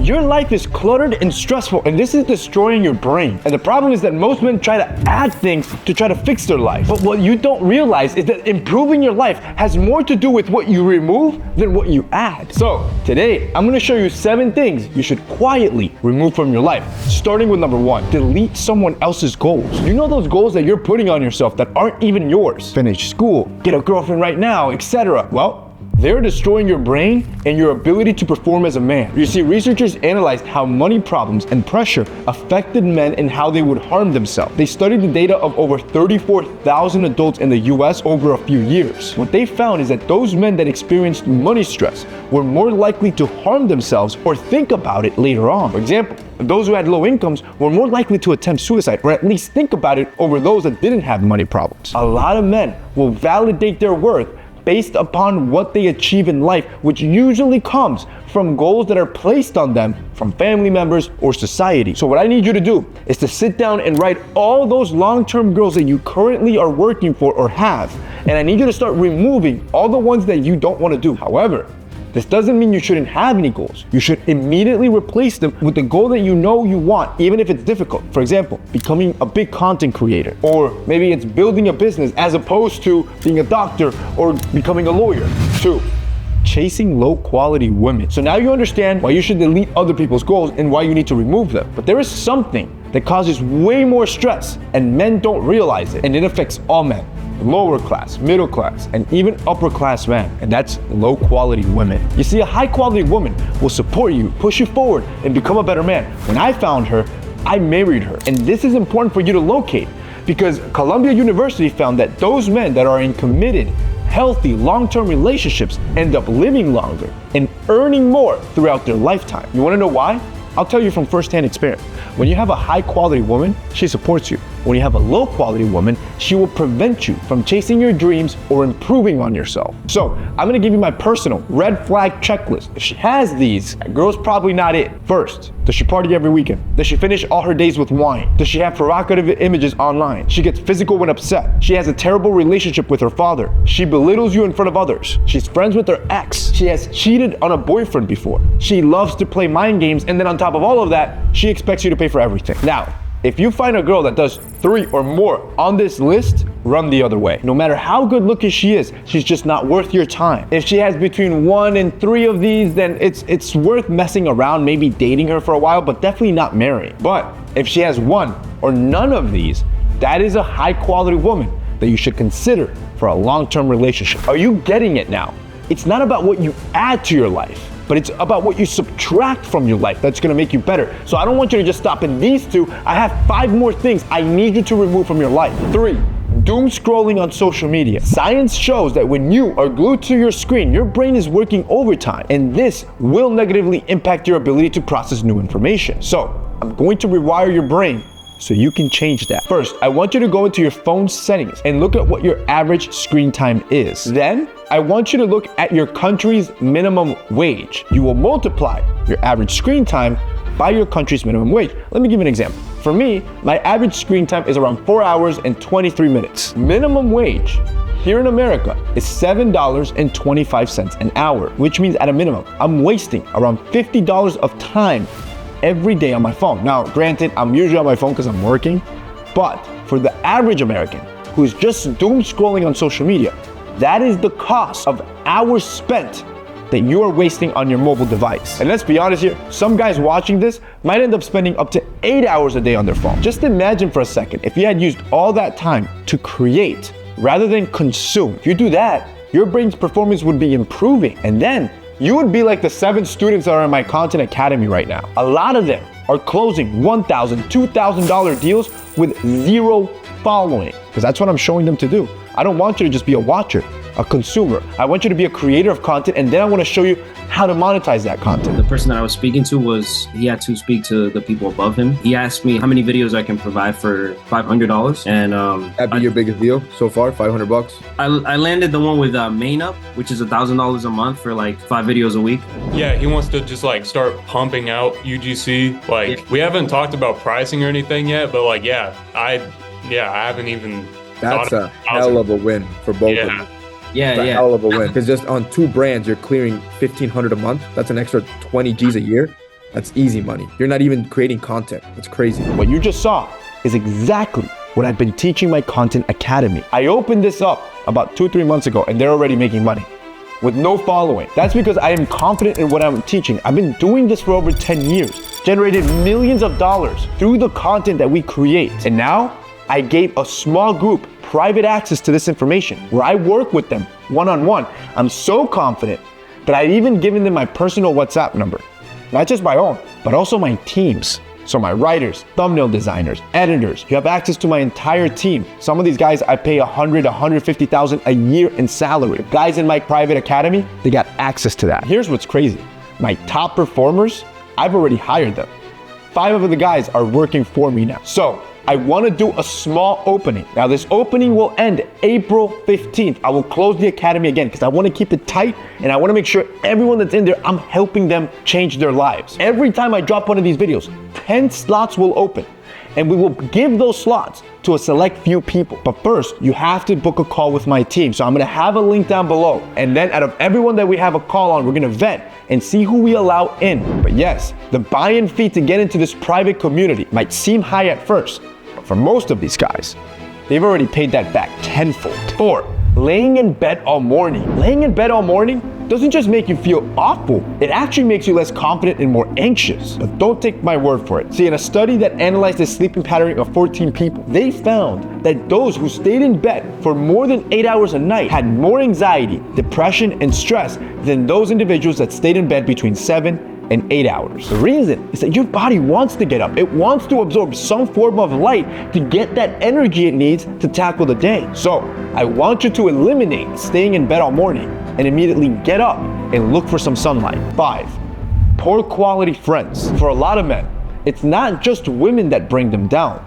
Your life is cluttered and stressful, and this is destroying your brain. And the problem is that most men try to add things to try to fix their life. But what you don't realize is that improving your life has more to do with what you remove than what you add. So today, I'm gonna show you 7 things you should quietly remove from your life. Starting with number 1, delete someone else's goals. You know those goals that you're putting on yourself that aren't even yours. Finish school, get a girlfriend right now, etc. Well, they're destroying your brain and your ability to perform as a man. You see, researchers analyzed how money problems and pressure affected men and how they would harm themselves. They studied the data of over 34,000 adults in the US over a few years. What they found is that those men that experienced money stress were more likely to harm themselves or think about it later on. For example, those who had low incomes were more likely to attempt suicide or at least think about it over those that didn't have money problems. A lot of men will validate their worth based upon what they achieve in life, which usually comes from goals that are placed on them from family members or society. So what I need you to do is to sit down and write all those long-term goals that you currently are working for or have. And I need you to start removing all the ones that you don't want to do. However, this doesn't mean you shouldn't have any goals. You should immediately replace them with the goal that you know you want, even if it's difficult. For example, becoming a big content creator, or maybe it's building a business as opposed to being a doctor or becoming a lawyer. 2, chasing low quality women. So now you understand why you should delete other people's goals and why you need to remove them. But there is something that causes way more stress and men don't realize it, and it affects all men. Lower class, middle class, and even upper class men, and that's low quality women. You see, a high quality woman will support you, push you forward, and become a better man. When I found her, I married her. And this is important for you to locate because Columbia University found that those men that are in committed, healthy, long-term relationships end up living longer and earning more throughout their lifetime. You wanna know why? I'll tell you from firsthand experience. When you have a high quality woman, she supports you. When you have a low quality woman, she will prevent you from chasing your dreams or improving on yourself. So I'm gonna give you my personal red flag checklist. If she has these, that girl's probably not it. First, does she party every weekend? Does she finish all her days with wine? Does she have provocative images online? She gets physical when upset. She has a terrible relationship with her father. She belittles you in front of others. She's friends with her ex. She has cheated on a boyfriend before. She loves to play mind games, and then on top of all of that, she expects you to pay for everything. Now, if you find a girl that does 3 or more on this list, run the other way. No matter how good looking she is, she's just not worth your time. If she has between 1 and 3 of these, then it's worth messing around, maybe dating her for a while, but definitely not marrying. But if she has 1 or none of these, that is a high quality woman that you should consider for a long-term relationship. Are you getting it now? It's not about what you add to your life, but it's about what you subtract from your life that's gonna make you better. So I don't want you to just stop in these 2. I have 5 more things I need you to remove from your life. 3, doom scrolling on social media. Science shows that when you are glued to your screen, your brain is working overtime, and this will negatively impact your ability to process new information. So I'm going to rewire your brain so you can change that. First, I want you to go into your phone settings and look at what your average screen time is. Then, I want you to look at your country's minimum wage. You will multiply your average screen time by your country's minimum wage. Let me give you an example. For me, my average screen time is around 4 hours and 23 minutes. Minimum wage here in America is $7.25 an hour, which means at a minimum, I'm wasting around $50 of time every day on my phone. Now, granted, I'm usually on my phone because I'm working, but for the average American who's just doom scrolling on social media, that is the cost of hours spent that you are wasting on your mobile device. And let's be honest here, some guys watching this might end up spending up to 8 hours a day on their phone. Just imagine for a second, if you had used all that time to create rather than consume. If you do that, your brain's performance would be improving, and then you would be like the 7 students that are in my Content Academy right now. A lot of them are closing $1,000, $2,000 deals with 0 following, because that's what I'm showing them to do. I don't want you to just be a watcher, a consumer. I want you to be a creator of content, and then I want to show you how to monetize that content. The person that I was speaking to he had to speak to the people above him. He asked me how many videos I can provide for $500, and that'd be your biggest deal so far, $500. I landed the one with Main Up, which is $1,000 a month for like 5 videos a week. Yeah, he wants to just like start pumping out UGC. Like, we haven't talked about pricing or anything yet, but like, I haven't even. That's a hell of a win for both of them. Yeah, That's a hell of a win. Because just on 2 brands, you're clearing $1,500 a month. That's an extra 20 G's a year. That's easy money. You're not even creating content. That's crazy. What you just saw is exactly what I've been teaching my content academy. I opened this up about 2-3 months ago and they're already making money with no following. That's because I am confident in what I'm teaching. I've been doing this for over 10 years, generated millions of dollars through the content that we create. And now I gave a small group private access to this information where I work with them one-on-one. I'm so confident that I've even given them my personal WhatsApp number, not just my own, but also my team's. So my writers, thumbnail designers, editors, you have access to my entire team. Some of these guys I pay $100,000, $150,000 a year in salary. Guys in my private academy, they got access to that. Here's what's crazy. My top performers, I've already hired them. 5 of the guys are working for me now. So I want to do a small opening. Now this opening will end April 15th. I will close the academy again because I want to keep it tight and I want to make sure everyone that's in there, I'm helping them change their lives. Every time I drop one of these videos, 10 slots will open and we will give those slots to a select few people. But first, you have to book a call with my team. So I'm gonna have a link down below. And then out of everyone that we have a call on, we're gonna vet and see who we allow in. But yes, the buy-in fee to get into this private community might seem high at first, but for most of these guys, they've already paid that back tenfold. 4, laying in bed all morning. Laying in bed all morning doesn't just make you feel awful, it actually makes you less confident and more anxious. But don't take my word for it. See, in a study that analyzed the sleeping pattern of 14 people, they found that those who stayed in bed for more than 8 hours a night had more anxiety, depression, and stress than those individuals that stayed in bed between 7 and 8 hours. The reason is that your body wants to get up. It wants to absorb some form of light to get that energy it needs to tackle the day. So I want you to eliminate staying in bed all morning and immediately get up and look for some sunlight. 5, poor quality friends. For a lot of men, it's not just women that bring them down.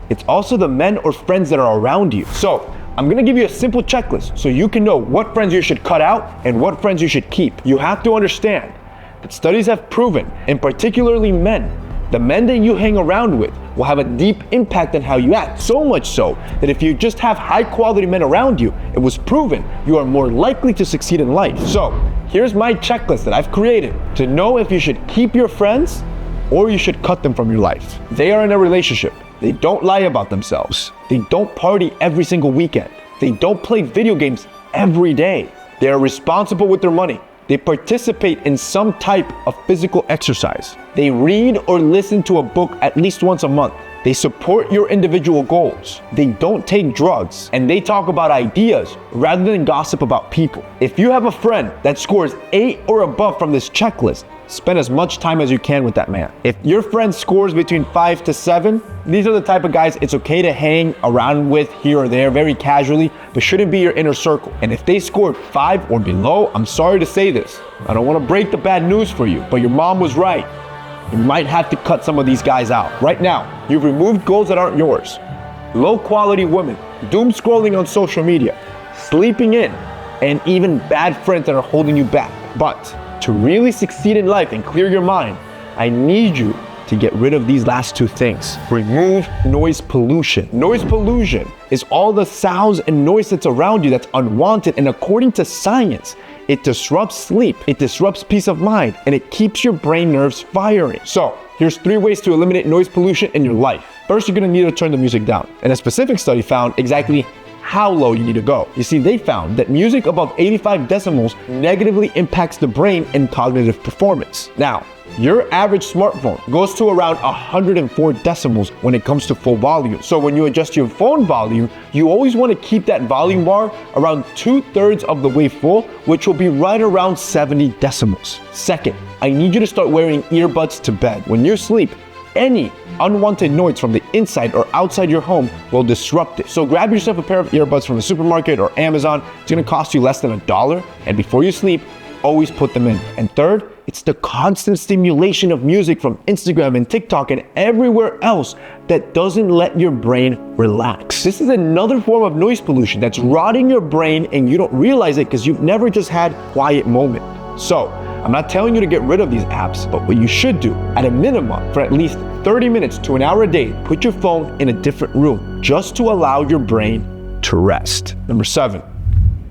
It's also the men or friends that are around you. So I'm gonna give you a simple checklist so you can know what friends you should cut out and what friends you should keep. You have to understand that studies have proven, and particularly men, the men that you hang around with will have a deep impact on how you act. So much so that if you just have high quality men around you, it was proven you are more likely to succeed in life. So here's my checklist that I've created to know if you should keep your friends or you should cut them from your life. They are in a relationship. They don't lie about themselves. They don't party every single weekend. They don't play video games every day. They are responsible with their money. They participate in some type of physical exercise. They read or listen to a book at least once a month. They support your individual goals. They don't take drugs. And they talk about ideas rather than gossip about people. If you have a friend that scores 8 or above from this checklist, spend as much time as you can with that man. If your friend scores between 5 to 7, these are the type of guys it's okay to hang around with here or there very casually, but shouldn't be your inner circle. And if they scored 5 or below, I'm sorry to say this. I don't want to break the bad news for you, but your mom was right. You might have to cut some of these guys out. Right now, you've removed goals that aren't yours. Low quality women, doom scrolling on social media, sleeping in, and even bad friends that are holding you back. But to really succeed in life and clear your mind, I need you to get rid of these last 2 things. Remove noise pollution. Noise pollution is all the sounds and noise that's around you that's unwanted, and according to science, it disrupts sleep, it disrupts peace of mind, and it keeps your brain nerves firing. So here's 3 ways to eliminate noise pollution in your life. First, you're gonna need to turn the music down. And a specific study found exactly how low you need to go. You see, they found that music above 85 decibels negatively impacts the brain and cognitive performance. Now, your average smartphone goes to around 104 decibels when it comes to full volume. So when you adjust your phone volume, you always want to keep that volume bar around 2/3 of the way full, which will be right around 70 decibels. Second, I need you to start wearing earbuds to bed. When you sleep, any unwanted noise from the inside or outside your home will disrupt it. So grab yourself a pair of earbuds from the supermarket or Amazon. It's gonna cost you less than $1. And before you sleep, always put them in. And third, it's the constant stimulation of music from Instagram and TikTok and everywhere else that doesn't let your brain relax. This is another form of noise pollution that's rotting your brain and you don't realize it because you've never just had a quiet moment. So I'm not telling you to get rid of these apps, but what you should do, at a minimum, for at least 30 minutes to an hour a day, put your phone in a different room just to allow your brain to rest. Number 7,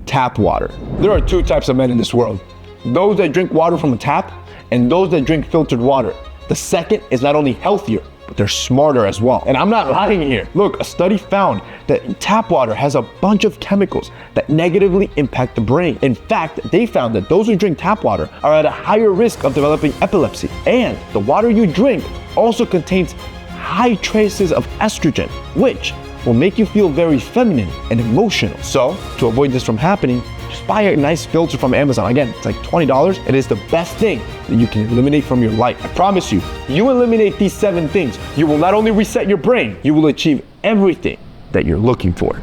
tap water. There are 2 types of men in this world. Those that drink water from a tap and those that drink filtered water. The second is not only healthier, but they're smarter as well. And I'm not lying here. Look, a study found that tap water has a bunch of chemicals that negatively impact the brain. In fact, they found that those who drink tap water are at a higher risk of developing epilepsy. And the water you drink also contains high traces of estrogen, which will make you feel very feminine and emotional. So, to avoid this from happening, just buy a nice filter from Amazon. Again, it's like $20. It is the best thing that you can eliminate from your life. I promise you, you eliminate these 7 things, you will not only reset your brain, you will achieve everything that you're looking for.